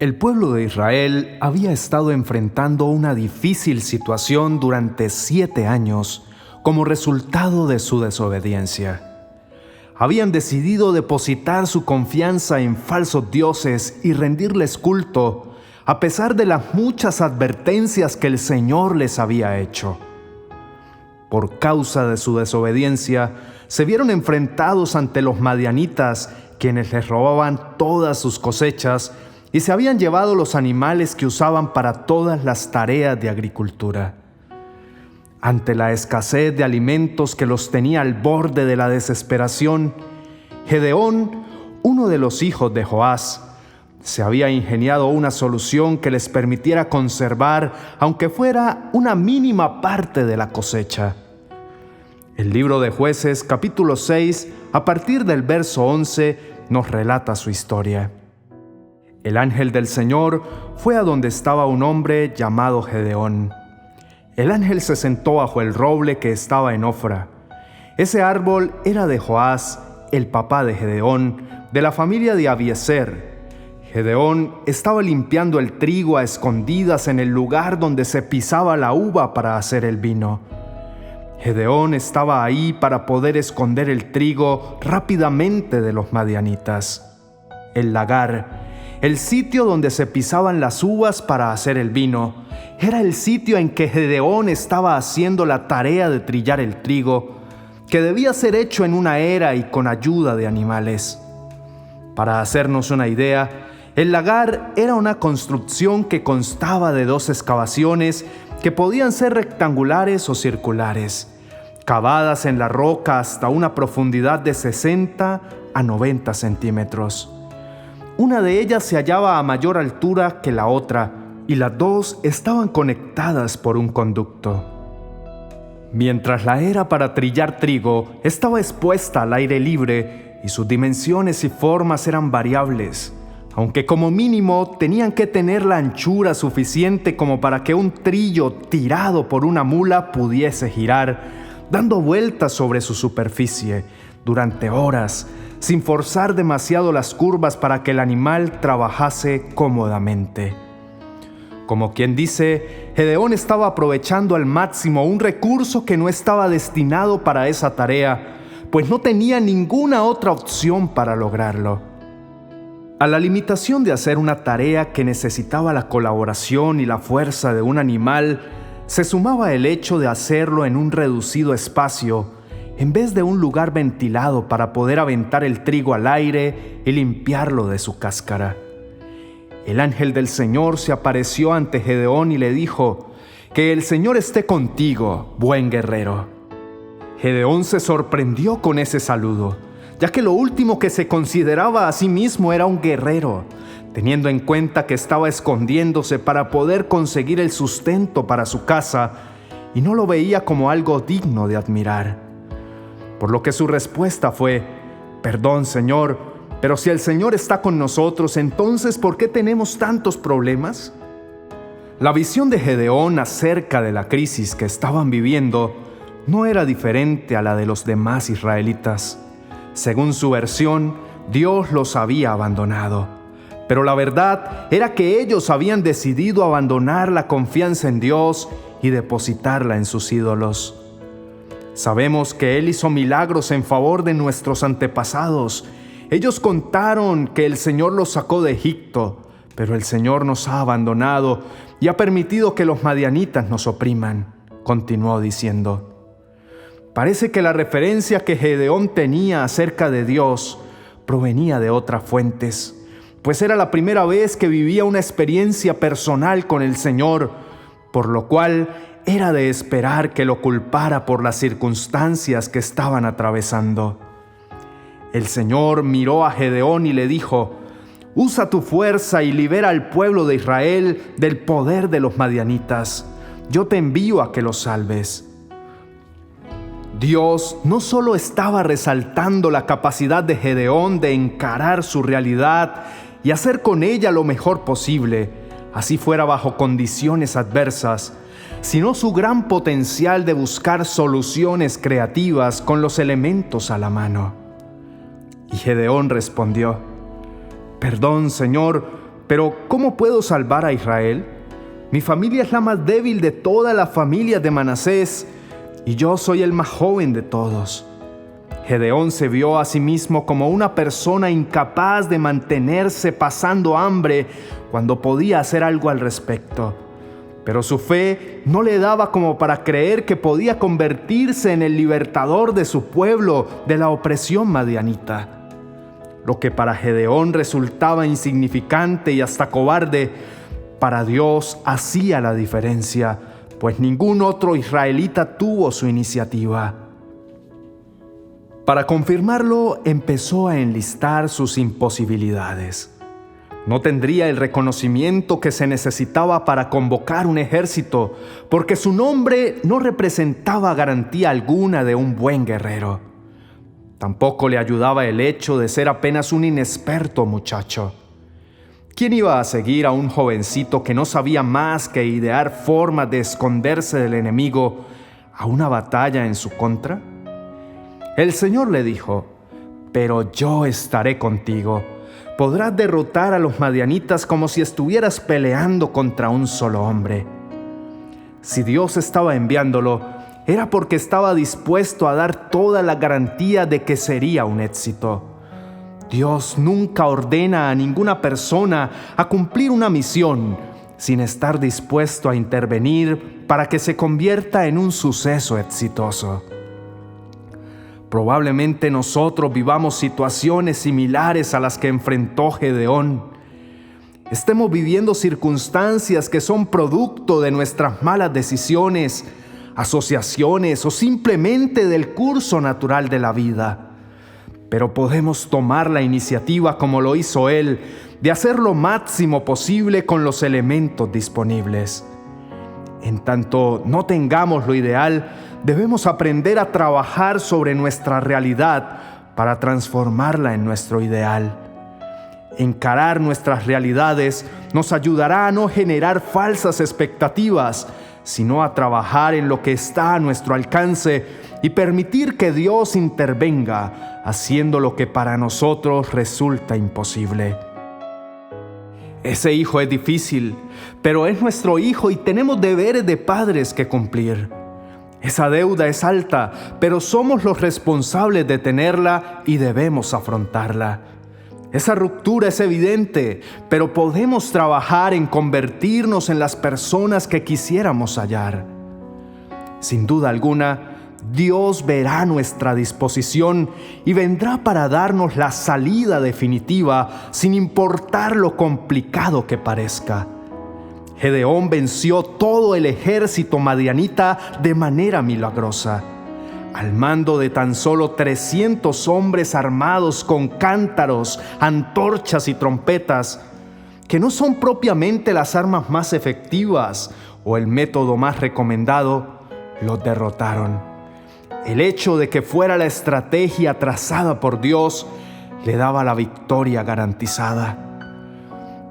El pueblo de Israel había estado enfrentando una difícil situación durante 7 años como resultado de su desobediencia. Habían decidido depositar su confianza en falsos dioses y rendirles culto, a pesar de las muchas advertencias que el Señor les había hecho. Por causa de su desobediencia, se vieron enfrentados ante los madianitas, quienes les robaban todas sus cosechas y se habían llevado los animales que usaban para todas las tareas de agricultura. Ante la escasez de alimentos que los tenía al borde de la desesperación, Gedeón, uno de los hijos de Joás, se había ingeniado una solución que les permitiera conservar, aunque fuera una mínima parte de la cosecha. El libro de Jueces, capítulo 6, a partir del verso 11, nos relata su historia. El ángel del Señor fue a donde estaba un hombre llamado Gedeón. El ángel se sentó bajo el roble que estaba en Ofra. Ese árbol era de Joás, el papá de Gedeón, de la familia de Abiezer. Gedeón estaba limpiando el trigo a escondidas en el lugar donde se pisaba la uva para hacer el vino. Gedeón estaba ahí para poder esconder el trigo rápidamente de los madianitas. El lagar, el sitio donde se pisaban las uvas para hacer el vino, era el sitio en que Gedeón estaba haciendo la tarea de trillar el trigo, que debía ser hecho en una era y con ayuda de animales. Para hacernos una idea, el lagar era una construcción que constaba de 2 excavaciones que podían ser rectangulares o circulares, cavadas en la roca hasta una profundidad de 60 a 90 centímetros. Una de ellas se hallaba a mayor altura que la otra, y las 2 estaban conectadas por un conducto. Mientras la era para trillar trigo estaba expuesta al aire libre y sus dimensiones y formas eran variables, aunque como mínimo tenían que tener la anchura suficiente como para que un trillo tirado por una mula pudiese girar, dando vueltas sobre su superficie durante horas, sin forzar demasiado las curvas para que el animal trabajase cómodamente. Como quien dice, Gedeón estaba aprovechando al máximo un recurso que no estaba destinado para esa tarea, pues no tenía ninguna otra opción para lograrlo. A la limitación de hacer una tarea que necesitaba la colaboración y la fuerza de un animal, se sumaba el hecho de hacerlo en un reducido espacio, en vez de un lugar ventilado para poder aventar el trigo al aire y limpiarlo de su cáscara. El ángel del Señor se apareció ante Gedeón y le dijo: «Que el Señor esté contigo, buen guerrero». Gedeón se sorprendió con ese saludo, ya que lo último que se consideraba a sí mismo era un guerrero, teniendo en cuenta que estaba escondiéndose para poder conseguir el sustento para su casa, y no lo veía como algo digno de admirar. Por lo que su respuesta fue: «Perdón, Señor, pero si el Señor está con nosotros, entonces ¿por qué tenemos tantos problemas?». La visión de Gedeón acerca de la crisis que estaban viviendo no era diferente a la de los demás israelitas. Según su versión, Dios los había abandonado. Pero la verdad era que ellos habían decidido abandonar la confianza en Dios y depositarla en sus ídolos. Sabemos que Él hizo milagros en favor de nuestros antepasados. Ellos contaron que el Señor los sacó de Egipto, pero el Señor nos ha abandonado y ha permitido que los madianitas nos opriman, continuó diciendo. Parece que la referencia que Gedeón tenía acerca de Dios provenía de otras fuentes, pues era la primera vez que vivía una experiencia personal con el Señor, por lo cual era de esperar que lo culpara por las circunstancias que estaban atravesando. El Señor miró a Gedeón y le dijo: «Usa tu fuerza y libera al pueblo de Israel del poder de los madianitas. Yo te envío a que los salves». Dios no solo estaba resaltando la capacidad de Gedeón de encarar su realidad y hacer con ella lo mejor posible, así fuera bajo condiciones adversas, sino su gran potencial de buscar soluciones creativas con los elementos a la mano. Y Gedeón respondió: «Perdón, Señor, Pero ¿cómo puedo salvar a Israel? Mi familia es la más débil de toda la familia de Manasés, y yo soy el más joven de todos. Gedeón se vio a sí mismo como una persona incapaz de mantenerse pasando hambre cuando podía hacer algo al respecto. Pero su fe no le daba como para creer que podía convertirse en el libertador de su pueblo de la opresión madianita. Lo que para Gedeón resultaba insignificante y hasta cobarde, para Dios hacía la diferencia, pues ningún otro israelita tuvo su iniciativa. Para confirmarlo, empezó a enlistar sus imposibilidades. No tendría el reconocimiento que se necesitaba para convocar un ejército, porque su nombre no representaba garantía alguna de un buen guerrero. Tampoco le ayudaba el hecho de ser apenas un inexperto muchacho. ¿Quién iba a seguir a un jovencito que no sabía más que idear formas de esconderse del enemigo a una batalla en su contra? El Señor le dijo: «Pero yo estaré contigo. Podrás derrotar a los madianitas como si estuvieras peleando contra un solo hombre». Si Dios estaba enviándolo, era porque estaba dispuesto a dar toda la garantía de que sería un éxito. Dios nunca ordena a ninguna persona a cumplir una misión sin estar dispuesto a intervenir para que se convierta en un suceso exitoso. Probablemente nosotros vivamos situaciones similares a las que enfrentó Gedeón. Estemos viviendo circunstancias que son producto de nuestras malas decisiones, asociaciones o simplemente del curso natural de la vida. Pero podemos tomar la iniciativa, como lo hizo él, de hacer lo máximo posible con los elementos disponibles. En tanto no tengamos lo ideal, debemos aprender a trabajar sobre nuestra realidad para transformarla en nuestro ideal. Encarar nuestras realidades nos ayudará a no generar falsas expectativas, sino a trabajar en lo que está a nuestro alcance y permitir que Dios intervenga, haciendo lo que para nosotros resulta imposible. Ese hijo es difícil, pero es nuestro hijo y tenemos deberes de padres que cumplir. Esa deuda es alta, pero somos los responsables de tenerla y debemos afrontarla. Esa ruptura es evidente, pero podemos trabajar en convertirnos en las personas que quisiéramos hallar. Sin duda alguna, Dios verá nuestra disposición y vendrá para darnos la salida definitiva, sin importar lo complicado que parezca. Gedeón venció todo el ejército madianita de manera milagrosa. Al mando de tan solo 300 hombres armados con cántaros, antorchas y trompetas, que no son propiamente las armas más efectivas o el método más recomendado, los derrotaron. El hecho de que fuera la estrategia trazada por Dios le daba la victoria garantizada.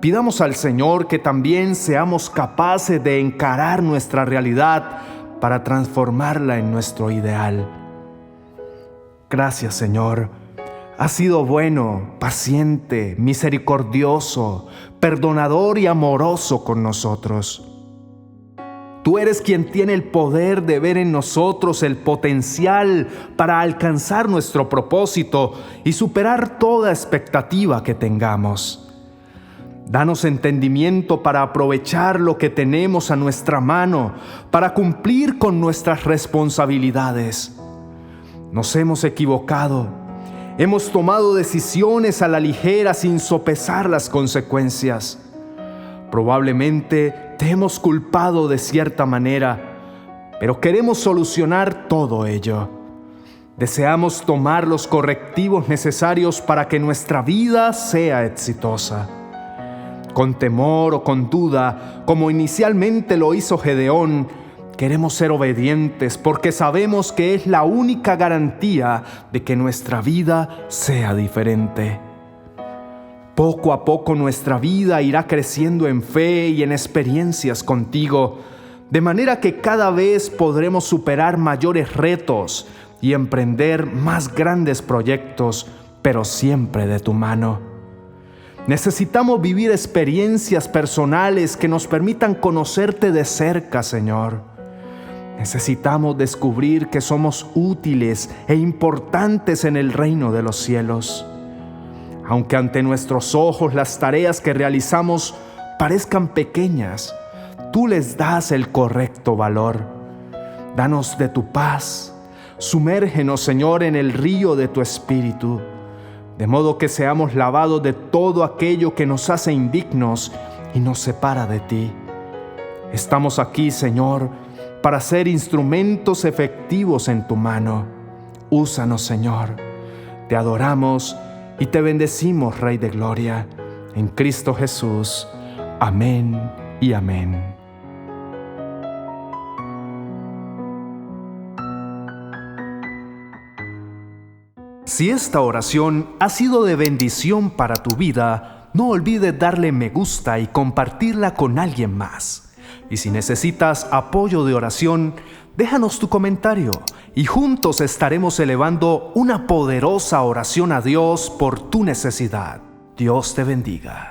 Pidamos al Señor que también seamos capaces de encarar nuestra realidad para transformarla en nuestro ideal. Gracias, Señor. Has sido bueno, paciente, misericordioso, perdonador y amoroso con nosotros. Tú eres quien tiene el poder de ver en nosotros el potencial para alcanzar nuestro propósito y superar toda expectativa que tengamos. Danos entendimiento para aprovechar lo que tenemos a nuestra mano, para cumplir con nuestras responsabilidades. Nos hemos equivocado. Hemos tomado decisiones a la ligera sin sopesar las consecuencias. Probablemente te hemos culpado de cierta manera, pero queremos solucionar todo ello. Deseamos tomar los correctivos necesarios para que nuestra vida sea exitosa. Con temor o con duda, como inicialmente lo hizo Gedeón, queremos ser obedientes porque sabemos que es la única garantía de que nuestra vida sea diferente. Poco a poco nuestra vida irá creciendo en fe y en experiencias contigo, de manera que cada vez podremos superar mayores retos y emprender más grandes proyectos, pero siempre de tu mano. Necesitamos vivir experiencias personales que nos permitan conocerte de cerca, Señor. Necesitamos descubrir que somos útiles e importantes en el reino de los cielos. Aunque ante nuestros ojos las tareas que realizamos parezcan pequeñas, tú les das el correcto valor. Danos de tu paz. Sumérgenos, Señor, en el río de tu Espíritu, de modo que seamos lavados de todo aquello que nos hace indignos y nos separa de ti. Estamos aquí, Señor, para ser instrumentos efectivos en tu mano. Úsanos, Señor. Te adoramos y te bendecimos, Rey de Gloria, en Cristo Jesús. Amén y amén. Si esta oración ha sido de bendición para tu vida, no olvides darle me gusta y compartirla con alguien más. Y si necesitas apoyo de oración, déjanos tu comentario y juntos estaremos elevando una poderosa oración a Dios por tu necesidad. Dios te bendiga.